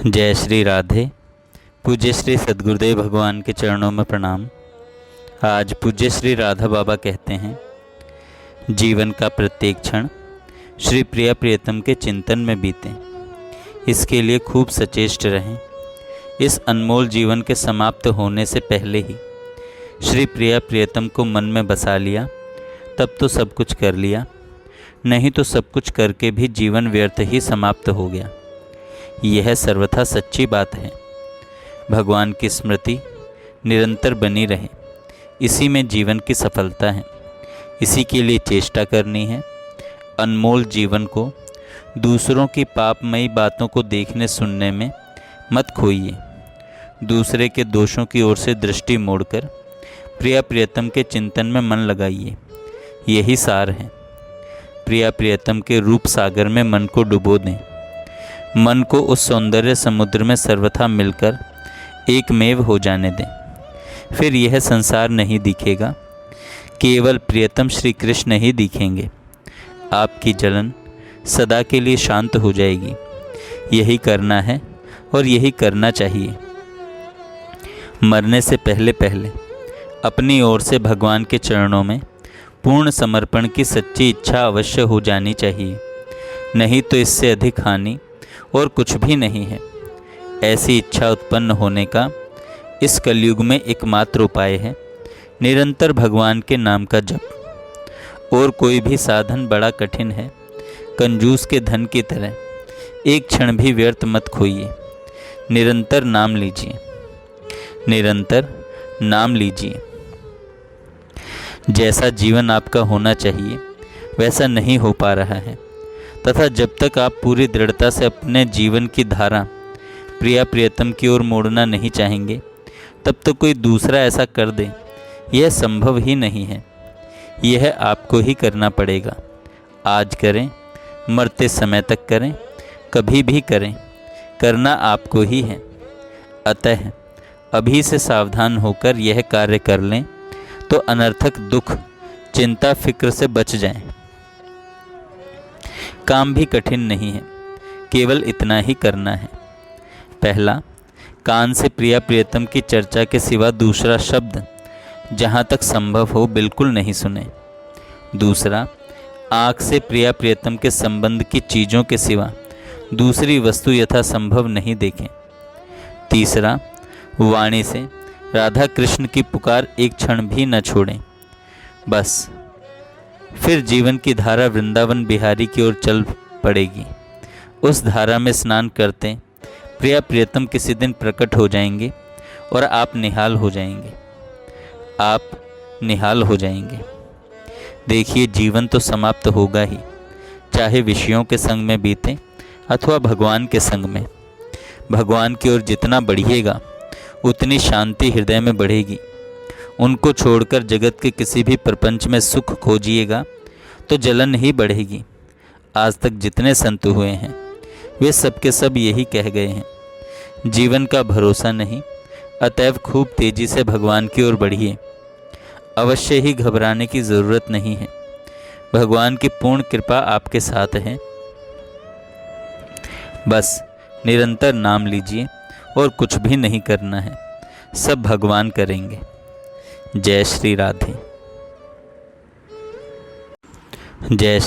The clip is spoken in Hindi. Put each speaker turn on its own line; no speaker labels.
जय श्री राधे। पूज्य श्री सद्गुरुदेव भगवान के चरणों में प्रणाम। आज पूज्य श्री राधा बाबा कहते हैं, जीवन का प्रत्येक क्षण श्री प्रिया प्रियतम के चिंतन में बीते, इसके लिए खूब सचेष्ट रहें। इस अनमोल जीवन के समाप्त होने से पहले ही श्री प्रिया प्रियतम को मन में बसा लिया, तब तो सब कुछ कर लिया, नहीं तो सब कुछ करके भी जीवन व्यर्थ ही समाप्त हो गया। यह सर्वथा सच्ची बात है। भगवान की स्मृति निरंतर बनी रहे, इसी में जीवन की सफलता है। इसी के लिए चेष्टा करनी है। अनमोल जीवन को दूसरों की पापमयी बातों को देखने सुनने में मत खोइए। दूसरे के दोषों की ओर से दृष्टि मोड़कर प्रिया प्रियतम के चिंतन में मन लगाइए। यही सार है। प्रिया प्रियतम के रूप सागर में मन को डुबो दें। मन को उस सौंदर्य समुद्र में सर्वथा मिलकर एकमेव हो जाने दें। फिर यह संसार नहीं दिखेगा, केवल प्रियतम श्री कृष्ण ही दिखेंगे। आपकी जलन सदा के लिए शांत हो जाएगी। यही करना है और यही करना चाहिए। मरने से पहले पहले अपनी ओर से भगवान के चरणों में पूर्ण समर्पण की सच्ची इच्छा अवश्य हो जानी चाहिए। नहीं तो इससे अधिक हानि और कुछ भी नहीं है। ऐसी इच्छा उत्पन्न होने का इस कलयुग में एकमात्र उपाय है निरंतर भगवान के नाम का जप। और कोई भी साधन बड़ा कठिन है। कंजूस के धन की तरह एक क्षण भी व्यर्थ मत खोइए। निरंतर नाम लीजिए, निरंतर नाम लीजिए। जैसा जीवन आपका होना चाहिए वैसा नहीं हो पा रहा है, तथा जब तक आप पूरी दृढ़ता से अपने जीवन की धारा प्रिया प्रियतम की ओर मोड़ना नहीं चाहेंगे, तब तो कोई दूसरा ऐसा कर दे, यह संभव ही नहीं है। यह आपको ही करना पड़ेगा। आज करें, मरते समय तक करें, कभी भी करें, करना आपको ही है। अतः अभी से सावधान होकर यह कार्य कर लें तो अनर्थक दुख, चिंता, फिक्र से बच जाएं। काम भी कठिन नहीं है, केवल इतना ही करना है। पहला, कान से प्रिया प्रियतम की चर्चा के सिवा दूसरा शब्द जहाँ तक संभव हो बिल्कुल नहीं सुने। दूसरा, आँख से प्रिया प्रियतम के संबंध की चीज़ों के सिवा दूसरी वस्तु यथासंभव नहीं देखें। तीसरा, वाणी से राधा कृष्ण की पुकार एक क्षण भी न छोड़ें। बस फिर जीवन की धारा वृंदावन बिहारी की ओर चल पड़ेगी। उस धारा में स्नान करते प्रिया प्रियतम किसी दिन प्रकट हो जाएंगे और आप निहाल हो जाएंगे। आप निहाल हो जाएंगे। देखिए, जीवन तो समाप्त होगा ही, चाहे विषयों के संग में बीते अथवा भगवान के संग में। भगवान की ओर जितना बढ़िएगा उतनी शांति हृदय में बढ़ेगी। उनको छोड़कर जगत के किसी भी प्रपंच में सुख खोजिएगा तो जलन ही बढ़ेगी। आज तक जितने संत हुए हैं वे सब के सब यही कह गए हैं, जीवन का भरोसा नहीं, अतएव खूब तेजी से भगवान की ओर बढ़िए। अवश्य ही घबराने की ज़रूरत नहीं है। भगवान की पूर्ण कृपा आपके साथ है। बस निरंतर नाम लीजिए और कुछ भी नहीं करना है, सब भगवान करेंगे। जय श्री राधे। जय श्री